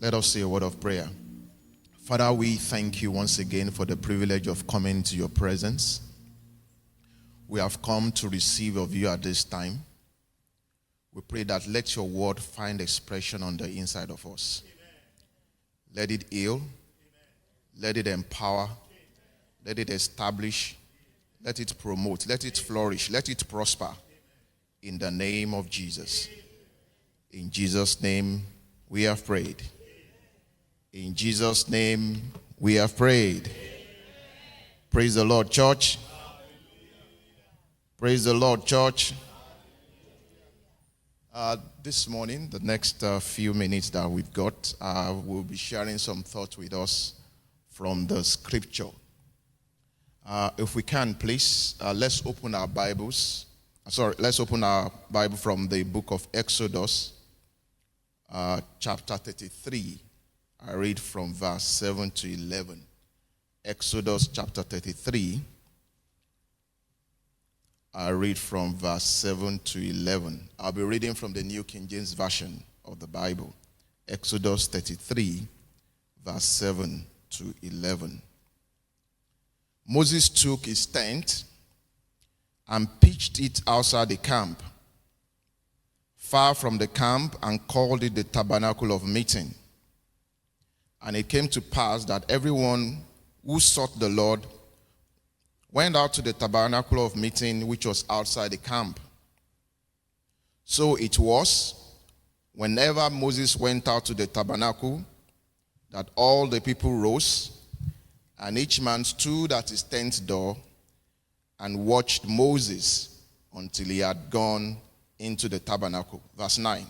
Let us say a word of prayer. Father, we thank you once again for the privilege of coming to your presence. We have come to receive of you at this time. We pray that let your word find expression on the inside of us. Amen. Let it heal. Amen. Let it empower. Amen. Let it establish. Let it promote. Let it flourish. Let it prosper. Amen. In the name of Jesus. In Jesus' name we have prayed. In Jesus' name we have prayed. Praise the Lord, church. Praise the Lord, church. This morning, the next few minutes that we've got, we'll be sharing some thoughts with us from the scripture. If we can, please, let's open our Bibles. Let's open our Bible from the book of Exodus, chapter 33. I read from verse 7 to 11. Exodus chapter 33. I read from verse 7 to 11. I'll be reading from the New King James Version of the Bible. Exodus 33, verse 7 to 11. Moses took his tent and pitched it outside the camp, far from the camp, and called it the tabernacle of meeting. And it came to pass that everyone who sought the Lord went out to the tabernacle of meeting, which was outside the camp. So it was, whenever Moses went out to the tabernacle, that all the people rose, and each man stood at his tent door and watched Moses until he had gone into the tabernacle. Verse 9.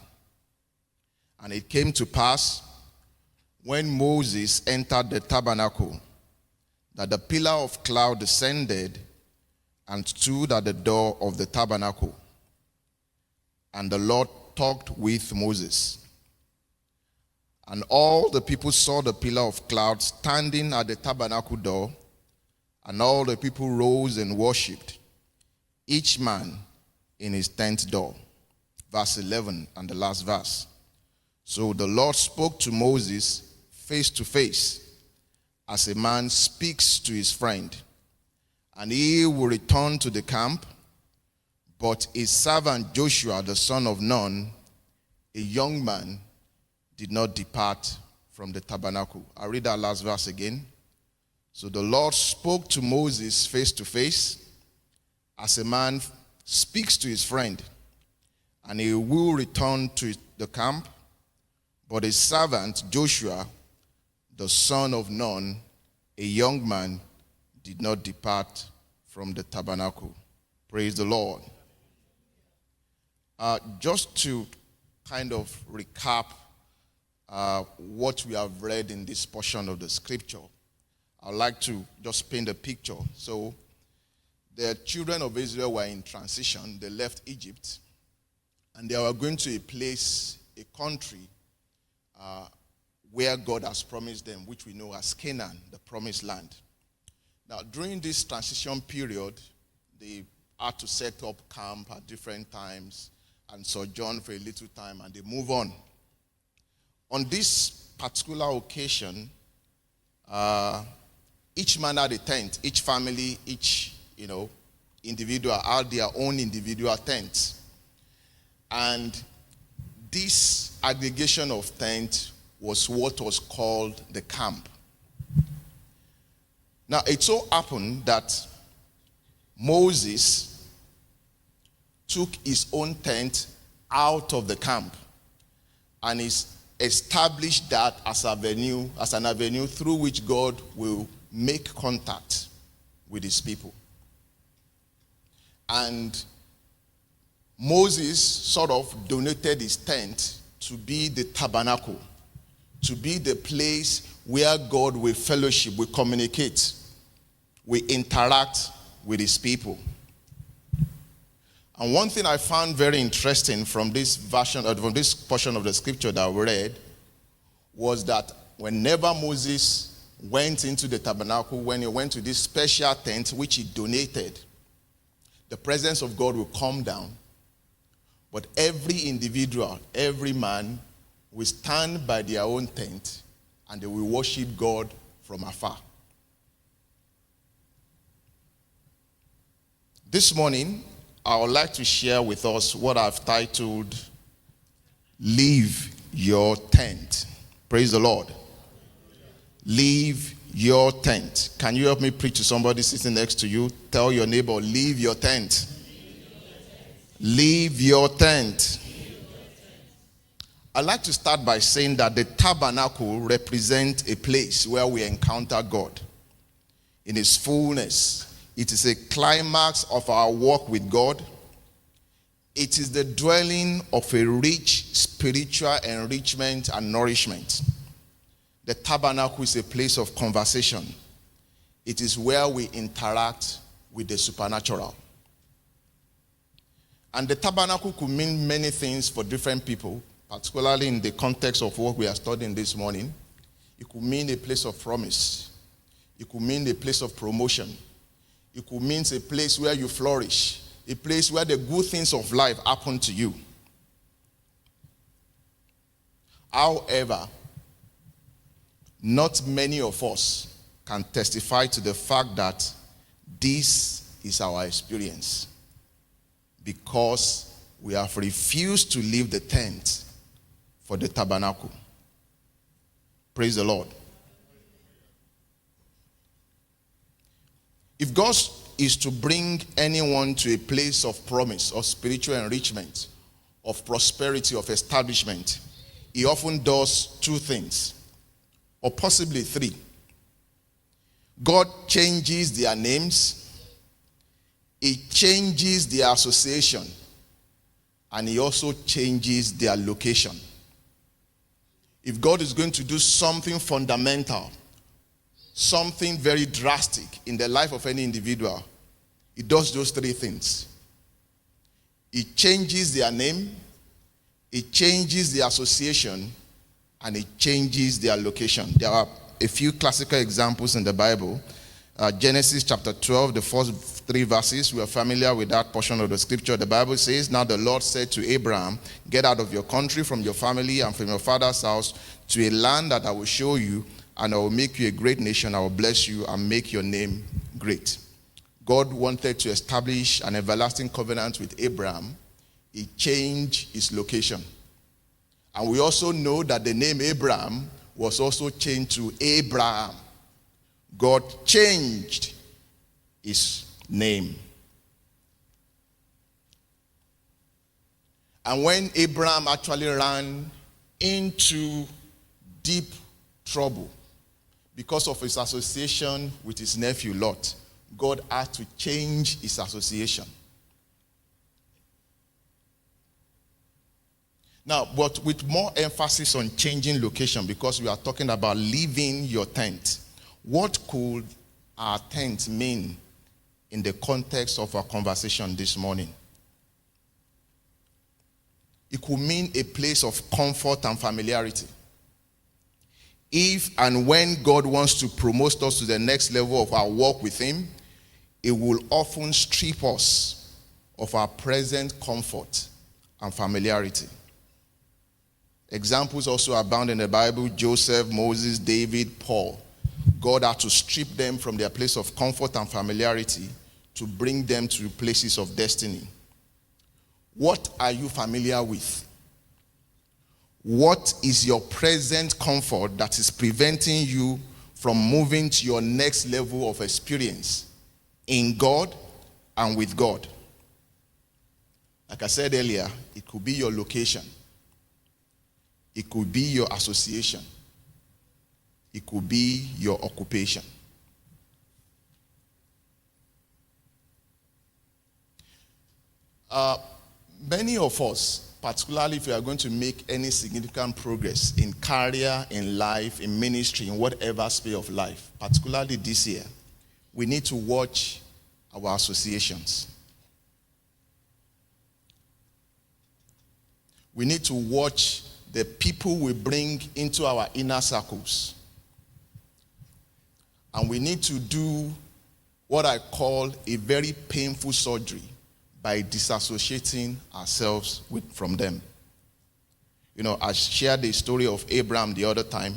And it came to pass, when Moses entered the tabernacle, that the pillar of cloud descended and stood at the door of the tabernacle. And the Lord talked with Moses. And all the people saw the pillar of cloud standing at the tabernacle door, and all the people rose and worshipped, each man in his tent door. Verse 11 and the last verse. So the Lord spoke to Moses face to face, as a man speaks to his friend. And he will return to the camp, but his servant Joshua, the son of Nun, a young man, did not depart from the tabernacle. I'll read that last verse again. So the Lord spoke to Moses face to face, as a man speaks to his friend. And he will return to the camp, but his servant Joshua, the son of Nun, a young man, did not depart from the tabernacle. Praise the Lord. Just to kind of recap what we have read in this portion of the scripture, I'd like to just paint a picture. So the children of Israel were in transition. They left Egypt, and they were going to a place, a country, where God has promised them, which we know as Canaan, the promised land. Now, during this transition period, they had to set up camp at different times and sojourn for a little time, and they move on. On this particular occasion, each man had a tent. Each family, each individual had their own individual tents. And this aggregation of tents was what was called the camp. Now, it so happened that Moses took his own tent out of the camp and established that as an avenue through which God will make contact with his people. And Moses sort of donated his tent to be the tabernacle, to be the place where God will fellowship, will communicate, will interact with his people. And one thing I found very interesting from this portion of the scripture that we read was that whenever Moses went into the tabernacle, when he went to this special tent which he donated, the presence of God will come down. But every individual, every man will stand by their own tent and they will worship God from afar. This morning, I would like to share with us what I've titled, Leave Your Tent. Praise the Lord. Leave your tent. Can you help me preach to somebody sitting next to you? Tell your neighbor, leave your tent. Leave your tent. I'd like to start by saying that the tabernacle represents a place where we encounter God in his fullness. It is a climax of our walk with God. It is the dwelling of a rich spiritual enrichment and nourishment. The tabernacle is a place of conversation. It is where we interact with the supernatural. And the tabernacle could mean many things for different people, particularly in the context of what we are studying this morning. It could mean a place of promise. It could mean a place of promotion. It could mean a place where you flourish, a place where the good things of life happen to you. However, not many of us can testify to the fact that this is our experience because we have refused to leave the tent for the tabernacle. Praise the Lord. If God is to bring anyone to a place of promise, of spiritual enrichment, of prosperity, of establishment, he often does two things, or possibly three. God changes their names, he changes their association, and he also changes their location. If God is going to do something fundamental, something very drastic in the life of any individual, he does those three things. He changes their name, he changes their association, and he changes their location. There are a few classical examples in the Bible. Genesis chapter 12, the first three verses, we are familiar with that portion of the scripture. The Bible says, "Now the Lord said to Abraham, get out of your country, from your family, and from your father's house, to a land that I will show you, and I will make you a great nation. I will bless you and make your name great." God wanted to establish an everlasting covenant with Abraham. He changed his location. And we also know that the name Abraham was also changed to Abraham. God changed his name. And when Abraham actually ran into deep trouble because of his association with his nephew Lot, God had to change his association. Now, but with more emphasis on changing location, because we are talking about leaving your tent, what could our tent mean in the context of our conversation this morning? It could mean a place of comfort and familiarity. If and when God wants to promote us to the next level of our walk with him, it will often strip us of our present comfort and familiarity. Examples also abound in the Bible: Joseph, Moses, David, Paul. God had to strip them from their place of comfort and familiarity to bring them to places of destiny. What are you familiar with? What is your present comfort that is preventing you from moving to your next level of experience in God and with God? Like I said earlier, it could be your location. It could be your association. It could be your occupation. Many of us, particularly if we are going to make any significant progress in career, in life, in ministry, in whatever sphere of life, particularly this year, we need to watch our associations. We need to watch the people we bring into our inner circles. And we need to do what I call a very painful surgery by disassociating ourselves from them. I shared the story of Abraham the other time.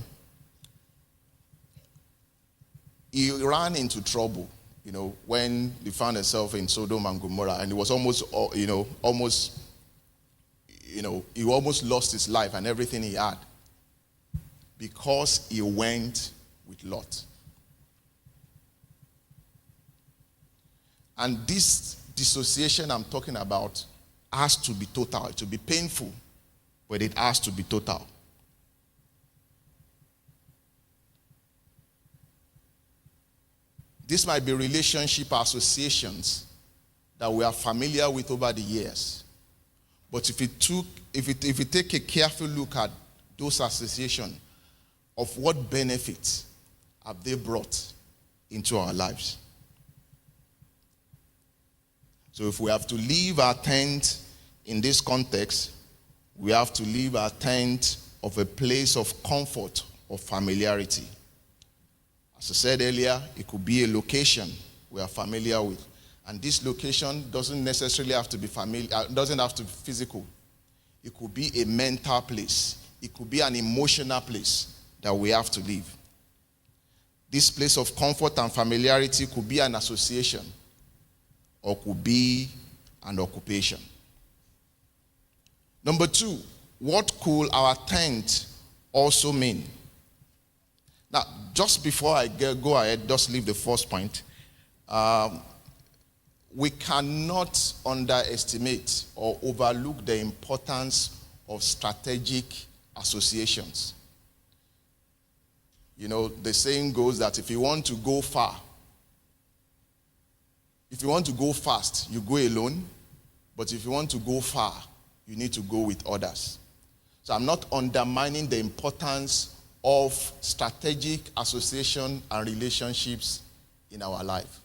He ran into trouble, when he found himself in Sodom and Gomorrah, and it was almost he almost lost his life and everything he had because he went with Lot. And this dissociation I'm talking about has to be total. It will be painful, but it has to be total. This might be relationship associations that we are familiar with over the years. But if you take a careful look at those associations, of what benefits have they brought into our lives? So if we have to leave our tent in this context, we have to leave our tent of a place of comfort or familiarity. As I said earlier, it could be a location we are familiar with. And this location doesn't necessarily have to be doesn't have to be physical. It could be a mental place. It could be an emotional place that we have to leave. This place of comfort and familiarity could be an association or could be an occupation. Number 2, what could our tent also mean? Now, just before I go ahead, just leave the first point. We cannot underestimate or overlook the importance of strategic associations. The saying goes that if you want to go far, if you want to go fast, you go alone. But if you want to go far, you need to go with others. So I'm not undermining the importance of strategic association and relationships in our life.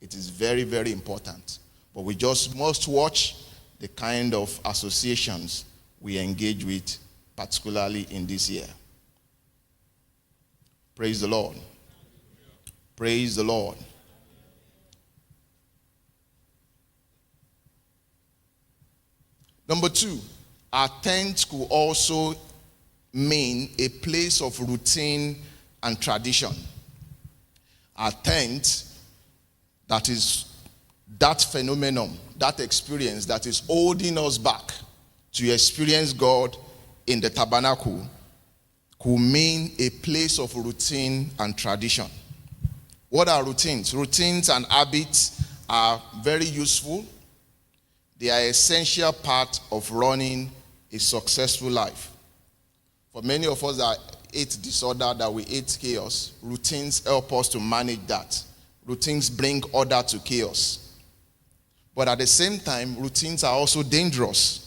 It is very, very important. But we just must watch the kind of associations we engage with, particularly in this year. Praise the Lord. Praise the Lord. Number 2, our tent could also mean a place of routine and tradition. Our tent, that is that phenomenon, that experience that is holding us back to experience God in the tabernacle, could mean a place of routine and tradition. What are routines? Routines and habits are very useful. They are an essential part of running a successful life. For many of us that hate disorder, that we hate chaos, routines help us to manage that. Routines bring order to chaos. But at the same time, routines are also dangerous.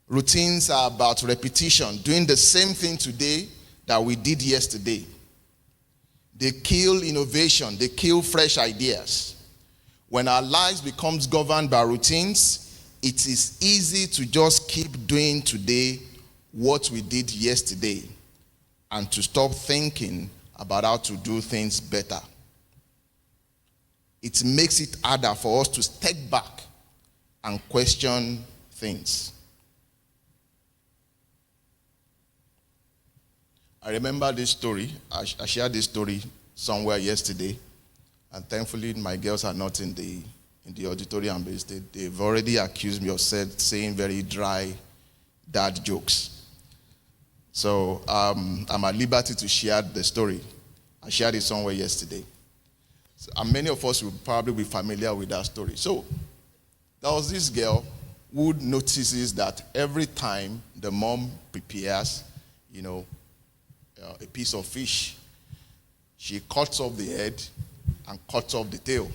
Routines are about repetition, doing the same thing today that we did yesterday. They kill innovation, they kill fresh ideas. When our lives becomes governed by routines, it is easy to just keep doing today what we did yesterday and to stop thinking about how to do things better. It makes it harder for us to step back and question things. I remember this story. I shared this story somewhere yesterday, and thankfully my girls are not in the auditorium. They've already accused me of saying very dry dad jokes. So I'm at liberty to share the story. I shared it somewhere yesterday. And many of us will probably be familiar with that story. So there was this girl who notices that every time the mom prepares, a piece of fish, she cuts off the head and cuts off the tail.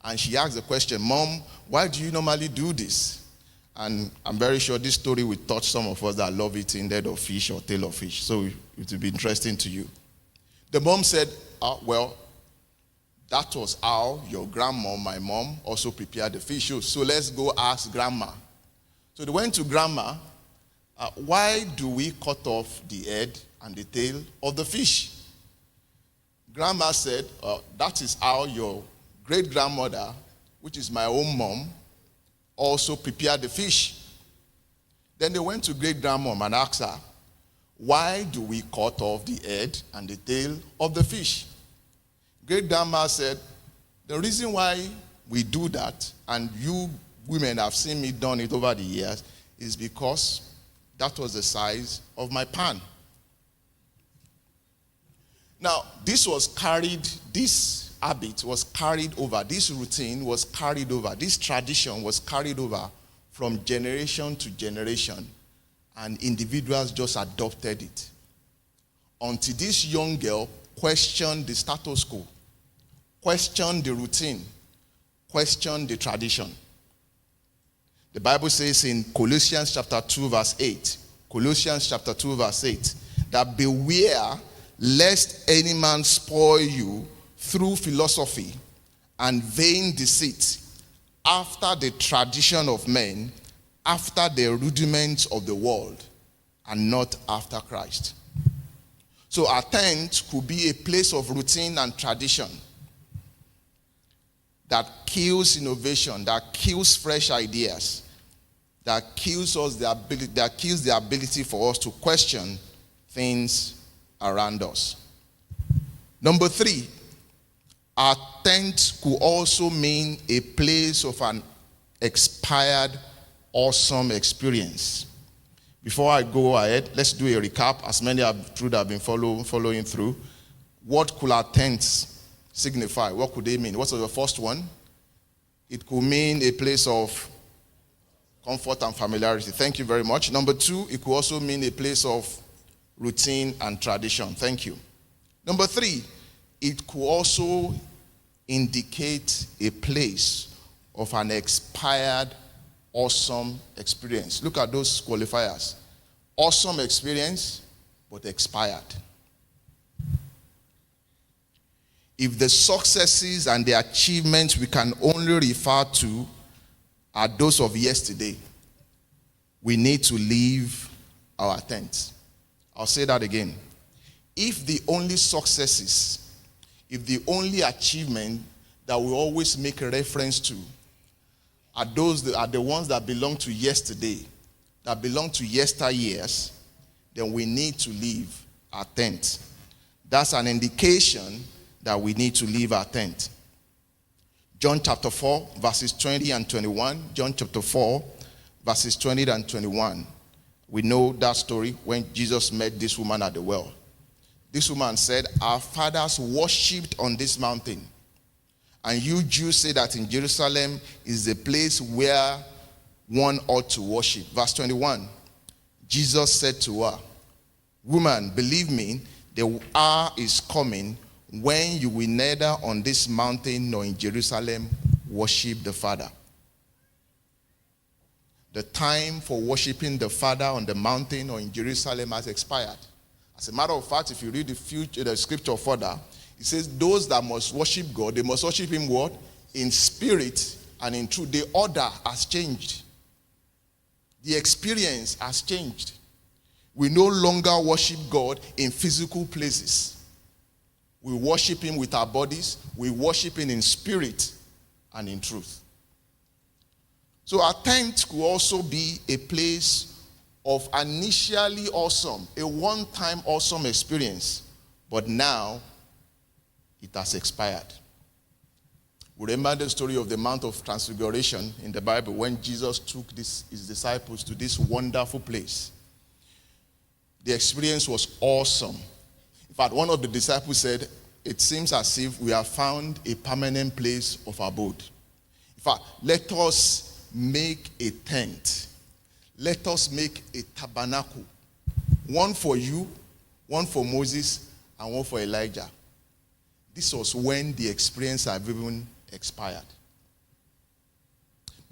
And she asks the question, Mom, why do you normally do this? And I'm very sure this story will touch some of us that love eating head of fish or tail of fish. So it will be interesting to you. The mom said, well, that was how your grandma, my mom, also prepared the fish. So let's go ask grandma. So they went to grandma. Why do we cut off the head and the tail of the fish? Grandma said, that is how your great-grandmother, which is my own mom, also prepared the fish. Then they went to great-grandmom and asked her, why do we cut off the head and the tail of the fish? Great-grandma said, the reason why we do that, and you women have seen me done it over the years, is because that was the size of my pan. Now, this habit was carried over, this routine was carried over, this tradition was carried over from generation to generation, and individuals just adopted it. Until this young girl questioned the status quo, questioned the routine, questioned the tradition. The Bible says in Colossians chapter 2 verse 8, Colossians chapter 2 verse 8, that beware lest any man spoil you through philosophy and vain deceit, after the tradition of men, after the rudiments of the world, and not after Christ. So our tent could be a place of routine and tradition that kills innovation, that kills fresh ideas, that kills the ability for us to question things around us. Number 3, our tent could also mean a place of an expired, awesome experience. Before I go ahead, let's do a recap, as many have been following through. What could our tents signify? What could they mean? What was the first one? It could mean a place of comfort and familiarity. Thank you very much. Number 2, it could also mean a place of routine and tradition. Thank you. Number 3, it could also indicate a place of an expired, awesome experience. Look at those qualifiers. Awesome experience, but expired. If the successes and the achievements we can only refer to are those of yesterday, we need to leave our tents. I'll say that again. If the only successes, if the only achievement that we always make a reference to are the ones that belong to yesterday, that belong to yesteryears, then we need to leave our tent. That's an indication that we need to leave our tent. John chapter 4, verses 20 and 21. John chapter 4, verses 20 and 21. We know that story when Jesus met this woman at the well. This woman said, our fathers worshipped on this mountain, and you Jews say that in Jerusalem is the place where one ought to worship. Verse 21, Jesus said to her, woman, believe me, the hour is coming when you will neither on this mountain nor in Jerusalem worship the Father. The time for worshiping the Father on the mountain or in Jerusalem has expired. As a matter of fact, if you read the scripture further, it says those that must worship God, they must worship him what? In spirit and in truth. The order has changed. The experience has changed. We no longer worship God in physical places. We worship him with our bodies. We worship him in spirit and in truth. So our tent could also be a place of initially awesome, a one-time awesome experience, but now it has expired. We remember the story of the Mount of Transfiguration in the Bible when Jesus took his disciples to this wonderful place. The experience was awesome. In fact, one of the disciples said, it seems as if we have found a permanent place of abode. In fact, let us make a tent. Let us make a tabernacle. One for you, one for Moses, and one for Elijah. This was when the experience had even expired.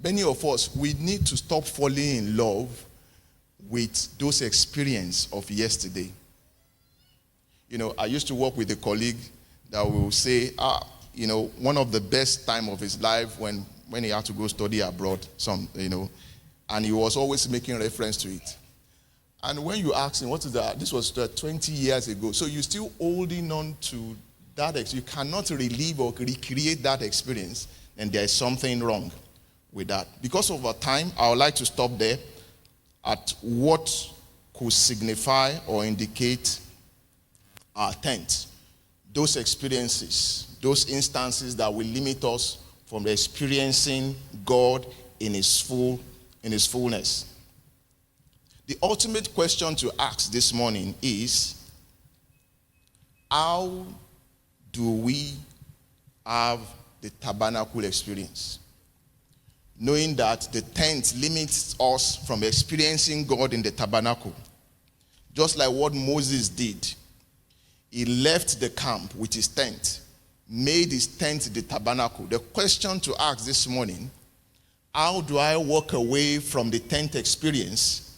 Many of us, we need to stop falling in love with those experiences of yesterday. You know, I used to work with a colleague that will say, one of the best time of his life when he had to go study abroad, and he was always making reference to it. And when you ask him, what is that? This was 20 years ago. So you're still holding on to that. You cannot relive or recreate that experience, and there is something wrong with that. Because of our time, I would like to stop there. at what could signify or indicate our tent. Those experiences, those instances that will limit us from experiencing God in his fullness. The ultimate question to ask this morning is, how do we have the tabernacle experience? Knowing that the tent limits us from experiencing God in the tabernacle. Just like what Moses did. He left the camp with his tent, made his tent the tabernacle. The question to ask this morning, how do I walk away from the tent experience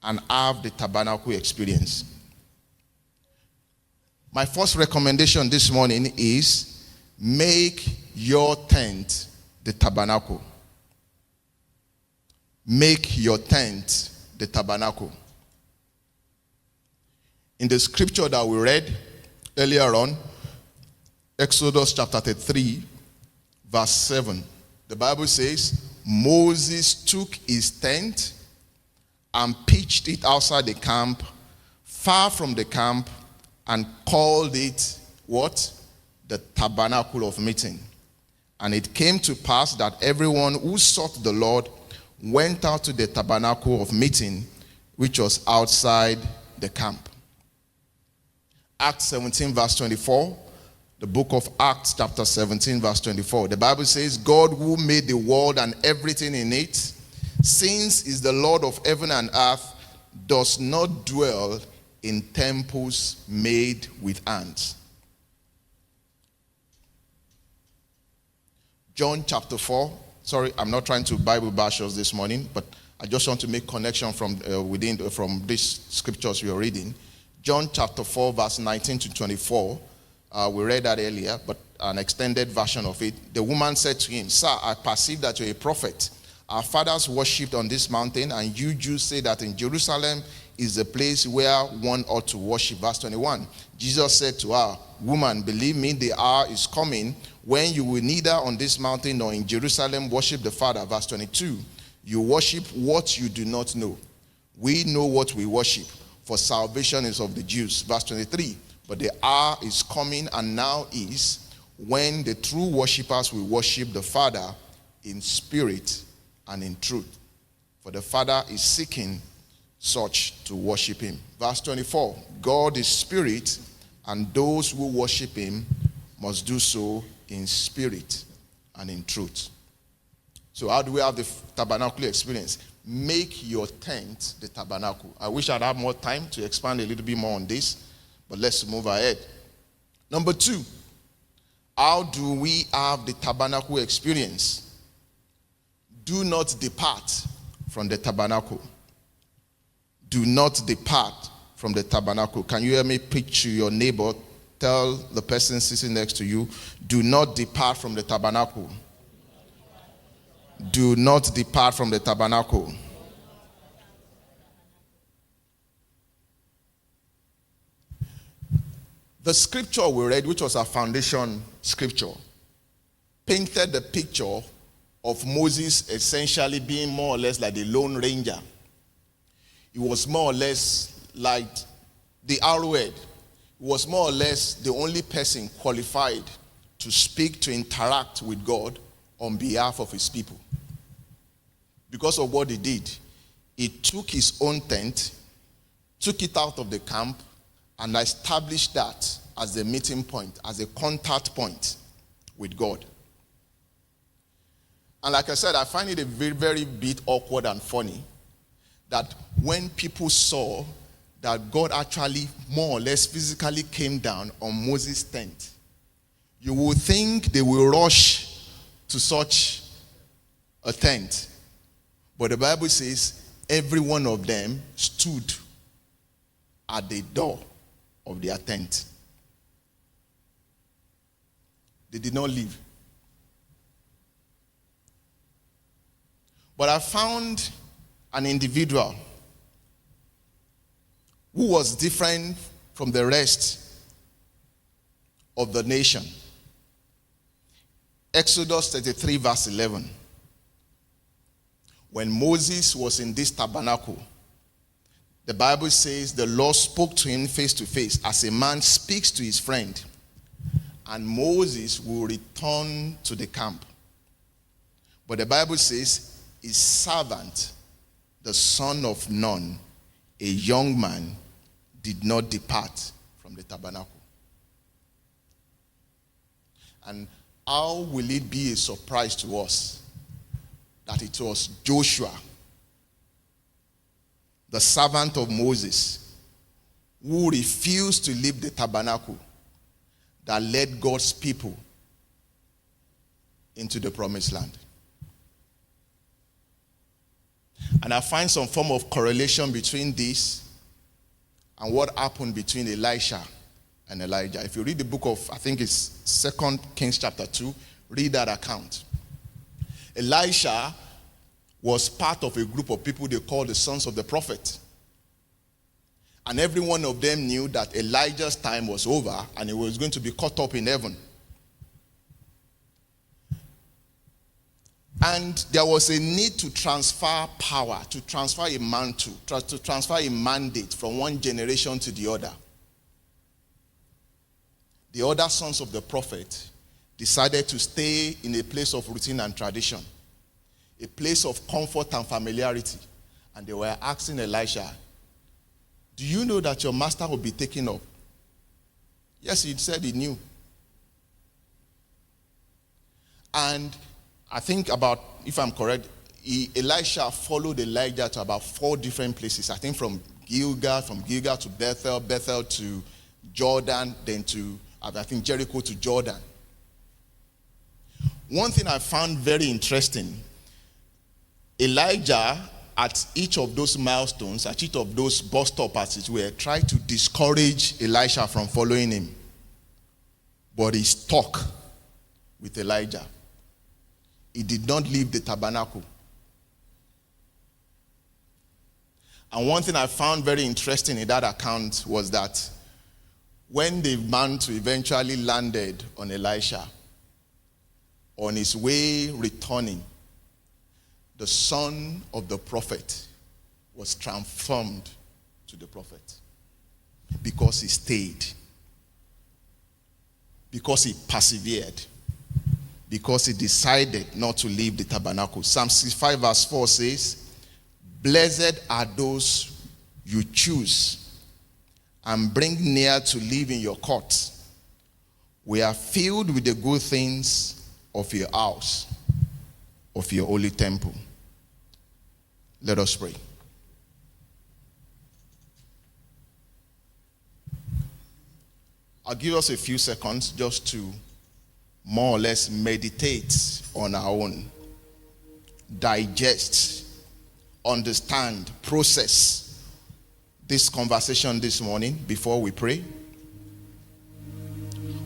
and have the tabernacle experience? My first recommendation this morning is, make your tent the tabernacle. Make your tent the tabernacle. In the scripture that we read earlier on, Exodus chapter 33, verse 7, the Bible says, Moses took his tent and pitched it outside the camp, far from the camp, and called it, what? The tabernacle of meeting. And it came to pass that everyone who sought the Lord went out to the tabernacle of meeting, which was outside the camp. Acts 17 verse 24, the book of Acts chapter 17 verse 24. The Bible says, God who made the world and everything in it, since is the Lord of heaven and earth, does not dwell in temples made with hands. John chapter 4. Sorry, I'm not trying to Bible bash us this morning, but I just want to make connection from these scriptures we are reading. John chapter 4, verse 19 to 24. We read that earlier, but an extended version of it. The woman said to him, Sir, I perceive that you're a prophet. Our fathers worshipped on this mountain, and you Jews say that in Jerusalem is the place where one ought to worship. Verse 21. Jesus said to her, Woman, believe me, the hour is coming when you will neither on this mountain nor in Jerusalem worship the Father. Verse 22. You worship what you do not know. We know what we worship, for salvation is of the Jews. Verse 23. But the hour is coming, and now is, when the true worshippers will worship the Father in spirit and in truth. For the Father is seeking such to worship him. Verse 24. God is spirit, and those who worship him must do so in spirit and in truth. So how do we have the tabernacle experience? Make your tent the tabernacle. I wish I'd have more time to expand a little bit more on this, but let's move ahead. Number 2, how do we have the tabernacle experience? Do not depart from the tabernacle. Do not depart from the tabernacle. Can you hear me preach to your neighbor? Tell the person sitting next to you, do not depart from the tabernacle. Do not depart from the tabernacle. The scripture we read, which was our foundation scripture, painted the picture of Moses essentially being more or less like the Lone Ranger. He was more or less like the arrowhead. He was more or less the only person qualified to speak, to interact with God on behalf of his people. Because of what he did, he took his own tent, took it out of the camp, and established that as a meeting point, as a contact point with God. And like I said, I find it a very, very bit awkward and funny that when people saw that God actually more or less physically came down on Moses' tent, you would think they will rush to such a tent. But the Bible says every one of them stood at the door of their tent. They did not leave. But I found an individual who was different from the rest of the nation. Exodus 33 verse 11. When Moses was in this tabernacle, the Bible says the Lord spoke to him face to face as a man speaks to his friend. And Moses will return to the camp. But the Bible says his servant, the son of Nun, a young man, did not depart from the tabernacle. And how will it be a surprise to us that it was Joshua, the servant of Moses, who refused to leave the tabernacle, that led God's people into the promised land? And I find some form of correlation between this and what happened between Elisha and Elijah. If you read the book of, I think it's 2 Kings chapter 2, read that account. Elisha was part of a group of people they called the sons of the prophet. And every one of them knew that Elijah's time was over and he was going to be caught up in heaven. And there was a need to transfer power, to transfer a mantle, to transfer a mandate from one generation to the other. The other sons of the prophet decided to stay in a place of routine and tradition, a place of comfort and familiarity. And they were asking Elisha, do you know that your master will be taken up? Yes, he said he knew. And I think about, if I'm correct, Elisha followed Elijah to about 4 different places. I think from Gilgal to Bethel, Bethel to Jordan, then to, I think, Jericho to Jordan. One thing I found very interesting, Elijah, at each of those milestones, at each of those bus stops, as it were, tried to discourage Elisha from following him. But he stuck with Elijah. He did not leave the tabernacle. And one thing I found very interesting in that account was that when the mantle eventually landed on Elisha, on his way returning, the son of the prophet was transformed to the prophet because he stayed, because he persevered, because he decided not to leave the tabernacle. Psalm 65 verse 4 says, blessed are those you choose and bring near to live in your courts. We are filled with the good things of your house, of your holy temple. Let us pray. I'll give us a few seconds just to more or less meditate on our own, digest, understand, process this conversation this morning before we pray.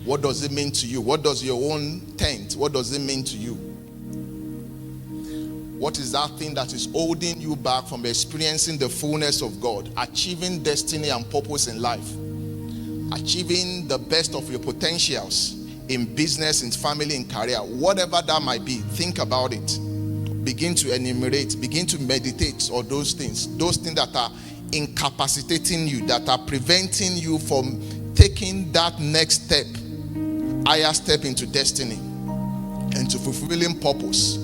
What does it mean to you? What does your own tent, what does it mean to you? What is that thing that is holding you back from experiencing the fullness of God, achieving destiny and purpose in life, achieving the best of your potentials in business, in family, in career, whatever that might be? Think about it. Begin to enumerate, begin to meditate on those things that are incapacitating you, that are preventing you from taking that next step, higher step into destiny, into fulfilling purpose.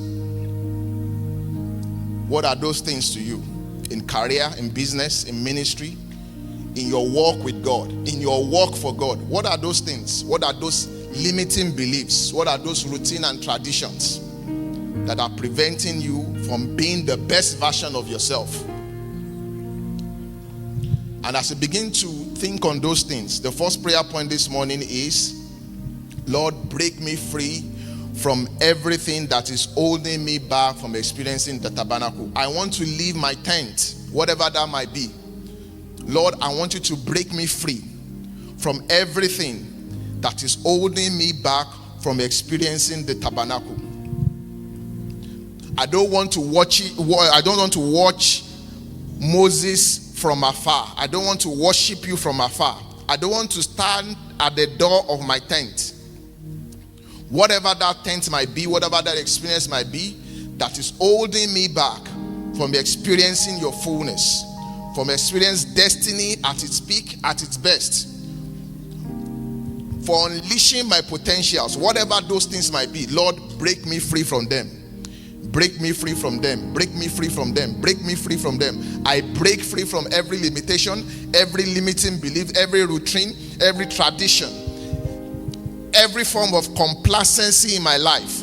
What are those things to you? In career, in business, in ministry, in your walk with God, in your work for God? What are those things? What are those limiting beliefs? What are those routine and traditions that are preventing you from being the best version of yourself? And as you begin to think on those things, the first prayer point this morning is, Lord, break me free from everything that is holding me back from experiencing the tabernacle. I want to leave my tent, whatever that might be. Lord, I want you to break me free from everything that is holding me back from experiencing the tabernacle. I don't want to watch it. I don't want to watch Moses from afar. I don't want to worship you from afar. I don't want to stand at the door of my tent. Whatever that tent might be, whatever that experience might be, that is holding me back from experiencing your fullness, from experiencing destiny at its peak, at its best, for unleashing my potentials, whatever those things might be. Lord, break me free from them. Break me free from them. Break me free from them. Break me free from them. I break free from every limitation, every limiting belief, every routine, every tradition, every form of complacency in my life.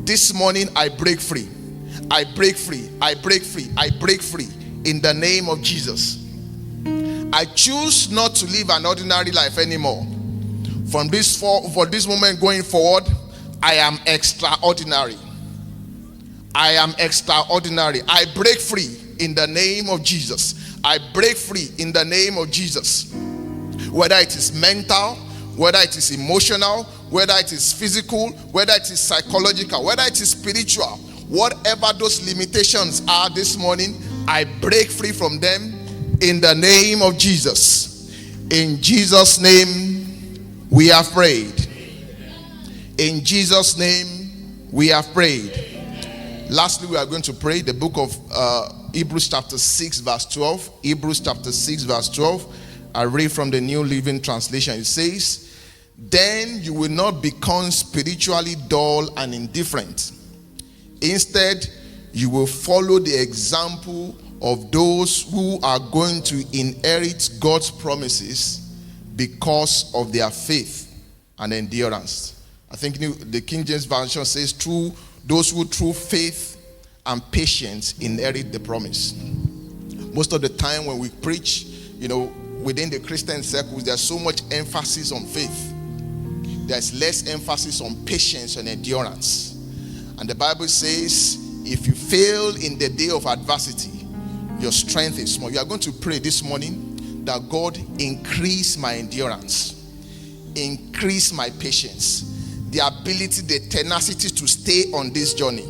This morning I break free. I break free. I break free. I break free in the name of Jesus. I choose not to live an ordinary life anymore. For this moment going forward, I am extraordinary. I am extraordinary. I break free in the name of Jesus. I break free in the name of Jesus. Whether it is mental, whether it is emotional, whether it is physical, whether it is psychological, whether it is spiritual, whatever those limitations are this morning, I break free from them in the name of Jesus. In Jesus' name we have prayed. In Jesus' name we have prayed. Lastly, we are going to pray the book of Hebrews chapter 6 verse 12. Hebrews chapter 6 verse 12. I read from the New Living Translation. It says, "Then you will not become spiritually dull and indifferent. Instead, you will follow the example of those who are going to inherit God's promises because of their faith and endurance." I think the King James Version says, "Through those who through faith and patience inherit the promise." Most of the time when we preach, within the Christian circles, there's so much emphasis on faith. There's less emphasis on patience and endurance. And the Bible says, if you fail in the day of adversity, your strength is small. You are going to pray this morning that God increase my endurance, increase my patience, the ability, the tenacity to stay on this journey.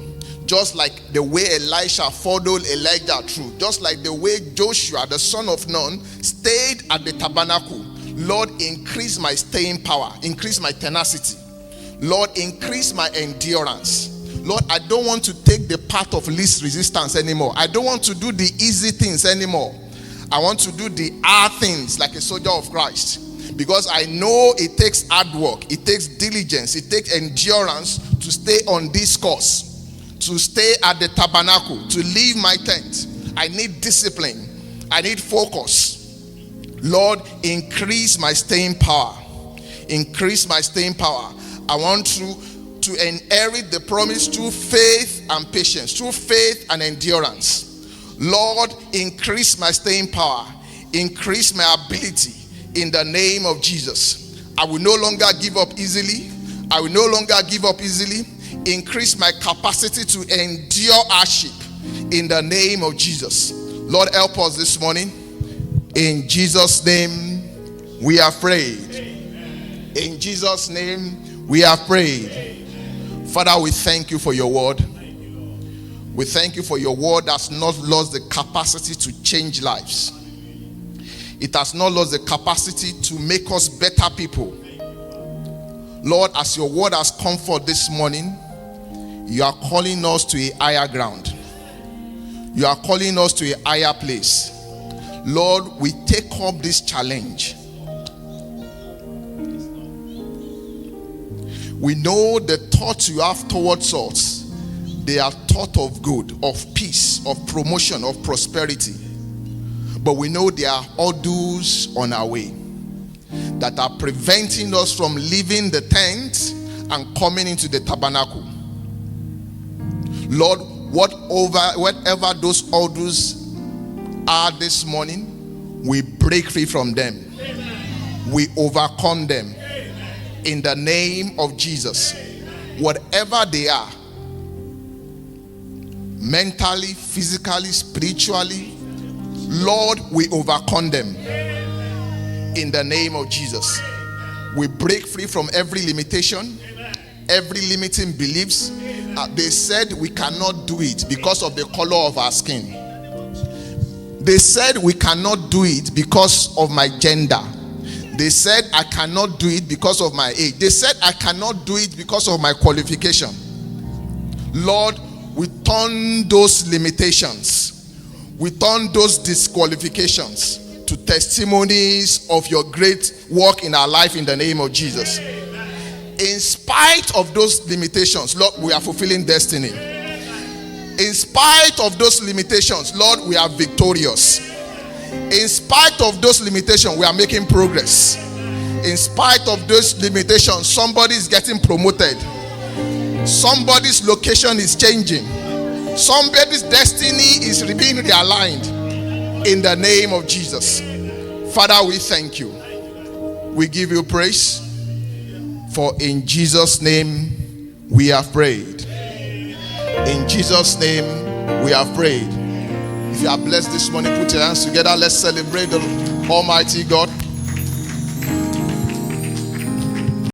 Just like the way Elisha followed Elijah through, just like the way Joshua, the son of Nun, stayed at the tabernacle. Lord, increase my staying power, increase my tenacity. Lord, increase my endurance. Lord, I don't want to take the path of least resistance anymore. I don't want to do the easy things anymore. I want to do the hard things like a soldier of Christ. Because I know it takes hard work, it takes diligence, it takes endurance to stay on this course, to stay at the tabernacle, to leave my tent. I need discipline. I need focus. Lord, increase my staying power. Increase my staying power. I want to inherit the promise through faith and patience, through faith and endurance. Lord, increase my staying power. Increase my ability in the name of Jesus. I will no longer give up easily. I will no longer give up easily. Increase my capacity to endure hardship in the name of Jesus. Lord, help us this morning. In Jesus' name we have prayed. Amen. In Jesus' name we have prayed. Amen. Father, we thank you for your word. We thank you for your word that's not lost the capacity to change lives. It has not lost the capacity to make us better people. Lord, as your word has come forth this morning, you are calling us to a higher ground. You are calling us to a higher place. Lord, we take up this challenge. We know the thoughts you have towards us, they are thoughts of good, of peace, of promotion, of prosperity. But we know there are hurdles on our way that are preventing us from leaving the tent and coming into the tabernacle. Lord, whatever those hurdles are this morning, we break free from them. Amen. We overcome them. Amen. In the name of Jesus. Amen. Whatever they are, mentally, physically, spiritually, Lord, we overcome them. In the name of Jesus. We break free from every limitation, every limiting beliefs. They said we cannot do it because of the color of our skin. They said we cannot do it because of my gender. They said I cannot do it because of my age. They said I cannot do it because of my qualification. Lord, we turn those limitations, we turn those disqualifications to testimonies of your great work in our life in the name of Jesus. In spite of those limitations, Lord, we are fulfilling destiny. In spite of those limitations, Lord, we are victorious. In spite of those limitations, we are making progress. In spite of those limitations, somebody is getting promoted. Somebody's location is changing. Somebody's destiny is being realigned in the name of Jesus. Father, we thank you. We give you praise. For in Jesus' name we have prayed. In Jesus' name we have prayed. If you are blessed this morning, put your hands together. Let's celebrate the Almighty God.